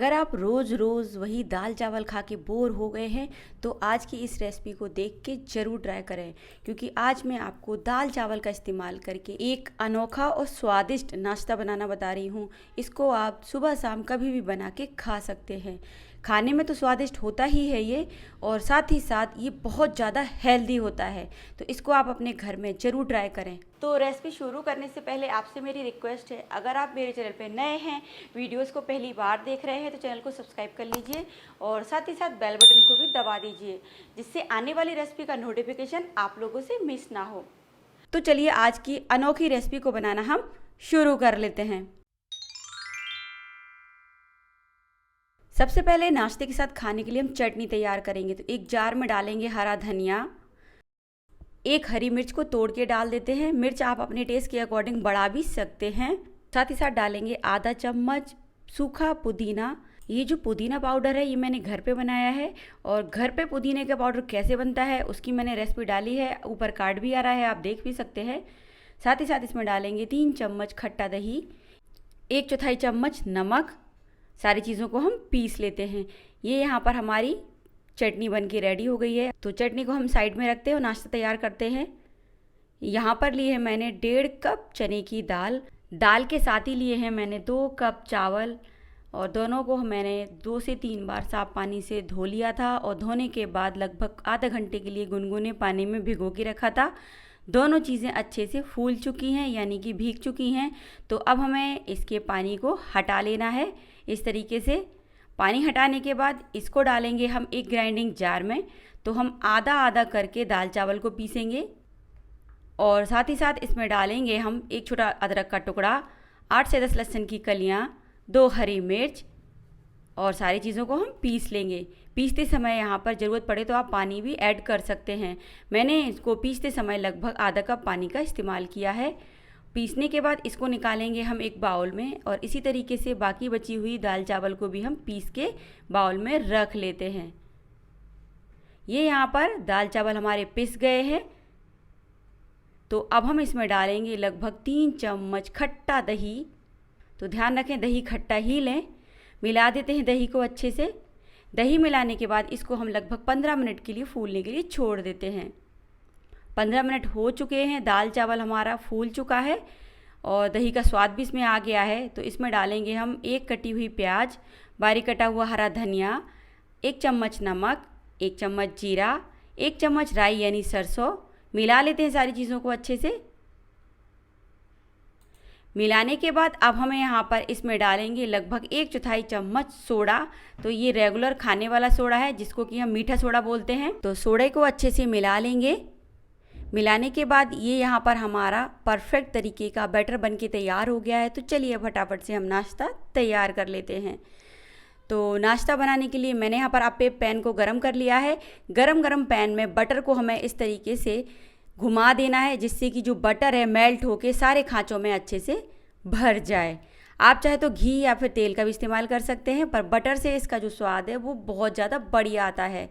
अगर आप रोज़ रोज़ वही दाल चावल खा के बोर हो गए हैं तो आज की इस रेसिपी को देख के ज़रूर ट्राई करें, क्योंकि आज मैं आपको दाल चावल का इस्तेमाल करके एक अनोखा और स्वादिष्ट नाश्ता बनाना बता रही हूँ। इसको आप सुबह शाम कभी भी बना के खा सकते हैं। खाने में तो स्वादिष्ट होता ही है ये, और साथ ही साथ ये बहुत ज़्यादा हेल्दी होता है। तो इसको आप अपने घर में ज़रूर ट्राई करें। तो रेसिपी शुरू करने से पहले आपसे मेरी रिक्वेस्ट है, अगर आप मेरे चैनल पे नए हैं, वीडियोस को पहली बार देख रहे हैं, तो चैनल को सब्सक्राइब कर लीजिए और साथ ही साथ बेल बटन को भी दबा दीजिए, जिससे आने वाली रेसिपी का नोटिफिकेशन आप लोगों से मिस ना हो। तो चलिए आज की अनोखी रेसिपी को बनाना हम शुरू कर लेते हैं। सबसे पहले नाश्ते के साथ खाने के लिए हम चटनी तैयार करेंगे। तो एक जार में डालेंगे हरा धनिया, एक हरी मिर्च को तोड़ के डाल देते हैं। मिर्च आप अपने टेस्ट के अकॉर्डिंग बढ़ा भी सकते हैं। साथ ही साथ डालेंगे आधा चम्मच सूखा पुदीना। ये जो पुदीना पाउडर है ये मैंने घर पे बनाया है, और घर पे पुदीने का पाउडर कैसे बनता है उसकी मैंने रेसिपी डाली है, ऊपर कार्ड भी आ रहा है, आप देख भी सकते हैं। साथ ही साथ इसमें डालेंगे 3 चम्मच खट्टा दही, 1/4 चम्मच नमक। सारी चीज़ों को हम पीस लेते हैं। ये यहाँ पर हमारी चटनी बन के रेडी हो गई है। तो चटनी को हम साइड में रखते हैं और नाश्ता तैयार करते हैं। यहाँ पर लिए हैं मैंने 1.5 कप चने की दाल। दाल के साथ ही लिए हैं मैंने 2 कप चावल, और दोनों को मैंने 2 से 3 बार साफ पानी से धो लिया था, और धोने के बाद लगभग आधा घंटे के लिए गुनगुने पानी में भिगो के रखा था। दोनों चीज़ें अच्छे से फूल चुकी हैं, यानी कि भीग चुकी हैं। तो अब हमें इसके पानी को हटा लेना है। इस तरीके से पानी हटाने के बाद इसको डालेंगे हम एक ग्राइंडिंग जार में। तो हम आधा आधा करके दाल चावल को पीसेंगे, और साथ ही साथ इसमें डालेंगे हम एक छोटा अदरक का टुकड़ा, 8 से 10 लहसुन की कलियाँ, 2 हरी मिर्च, और सारी चीज़ों को हम पीस लेंगे। पीसते समय यहाँ पर ज़रूरत पड़े तो आप पानी भी ऐड कर सकते हैं। मैंने इसको पीसते समय लगभग आधा कप पानी का इस्तेमाल किया है। पीसने के बाद इसको निकालेंगे हम एक बाउल में, और इसी तरीके से बाकी बची हुई दाल चावल को भी हम पीस के बाउल में रख लेते हैं। ये यहाँ पर दाल चावल हमारे पिस गए हैं। तो अब हम इसमें डालेंगे लगभग 3 चम्मच खट्टा दही। तो ध्यान रखें दही खट्टा ही लें। मिला देते हैं दही को अच्छे से। दही मिलाने के बाद इसको हम लगभग 15 मिनट के लिए फूलने के लिए छोड़ देते हैं। 15 मिनट हो चुके हैं, दाल चावल हमारा फूल चुका है और दही का स्वाद भी इसमें आ गया है। तो इसमें डालेंगे हम एक कटी हुई प्याज, बारीक कटा हुआ हरा धनिया, 1 चम्मच नमक, 1 चम्मच जीरा, 1 चम्मच राई यानी सरसों। मिला लेते हैं सारी चीज़ों को अच्छे से। मिलाने के बाद अब हमें यहाँ पर इसमें डालेंगे लगभग 1/4 चम्मच सोडा। तो ये रेगुलर खाने वाला सोडा है, जिसको कि हम मीठा सोडा बोलते हैं। तो सोडे को अच्छे से मिला लेंगे। मिलाने के बाद ये यहाँ पर हमारा परफेक्ट तरीके का बैटर बन के तैयार हो गया है। तो चलिए फटाफट से हम नाश्ता तैयार कर लेते हैं। तो नाश्ता बनाने के लिए मैंने यहाँ पर आप पैन को गरम कर लिया है। गरम पैन में बटर को हमें इस तरीके से घुमा देना है, जिससे कि जो बटर है मेल्ट होके सारे खाँचों में अच्छे से भर जाए। आप चाहे तो घी या फिर तेल का भी इस्तेमाल कर सकते हैं, पर बटर से इसका जो स्वाद है वो बहुत ज़्यादा बढ़िया आता है।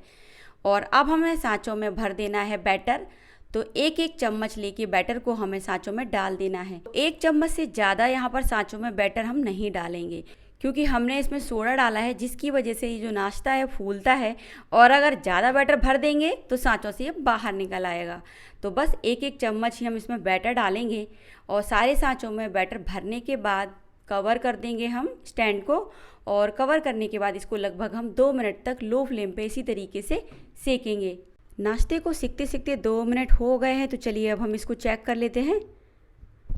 और अब हमें सांचों में भर देना है बैटर। तो एक एक चम्मच लेके बैटर को हमें सांचों में डाल देना है। 1 चम्मच से ज़्यादा यहाँ पर सांचों में बैटर हम नहीं डालेंगे, क्योंकि हमने इसमें सोडा डाला है, जिसकी वजह से ये जो नाश्ता है फूलता है। और अगर ज़्यादा बैटर भर देंगे तो सांचों से ये बाहर निकल आएगा। तो बस एक एक चम्मच ही हम इसमें बैटर डालेंगे, और सारे सांचों में बैटर भरने के बाद कवर कर देंगे हम स्टैंड को। और कवर करने के बाद इसको लगभग हम 2 मिनट तक लो फ्लेम पे इसी तरीके से सेकेंगे। नाश्ते को सिकते सिकते 2 मिनट हो गए हैं। तो चलिए अब हम इसको चेक कर लेते हैं।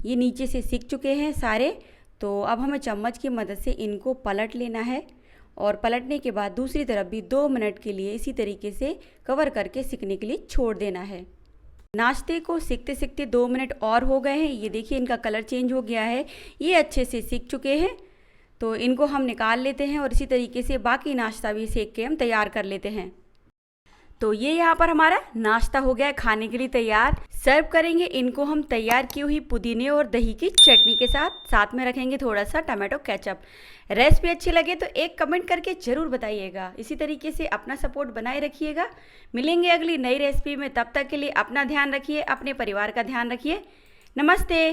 ये नीचे से सिक चुके हैं सारे। तो अब हमें चम्मच की मदद से इनको पलट लेना है, और पलटने के बाद दूसरी तरफ भी 2 मिनट के लिए इसी तरीके से कवर करके सिकने के लिए छोड़ देना है। नाश्ते को सिकते सिकते 2 मिनट और हो गए हैं। ये देखिए इनका कलर चेंज हो गया है, ये अच्छे से सिक चुके हैं। तो इनको हम निकाल लेते हैं, और इसी तरीके से बाकी नाश्ता भी सेक के हम तैयार कर लेते हैं। तो ये यहाँ पर हमारा नाश्ता हो गया है खाने के लिए तैयार। सर्व करेंगे इनको हम तैयार की हुई पुदीने और दही की चटनी के साथ। साथ में रखेंगे थोड़ा सा टमाटो केचप। रेसिपी अच्छी लगे तो एक कमेंट करके ज़रूर बताइएगा। इसी तरीके से अपना सपोर्ट बनाए रखिएगा। मिलेंगे अगली नई रेसिपी में, तब तक के लिए अपना ध्यान रखिए, अपने परिवार का ध्यान रखिए। नमस्ते।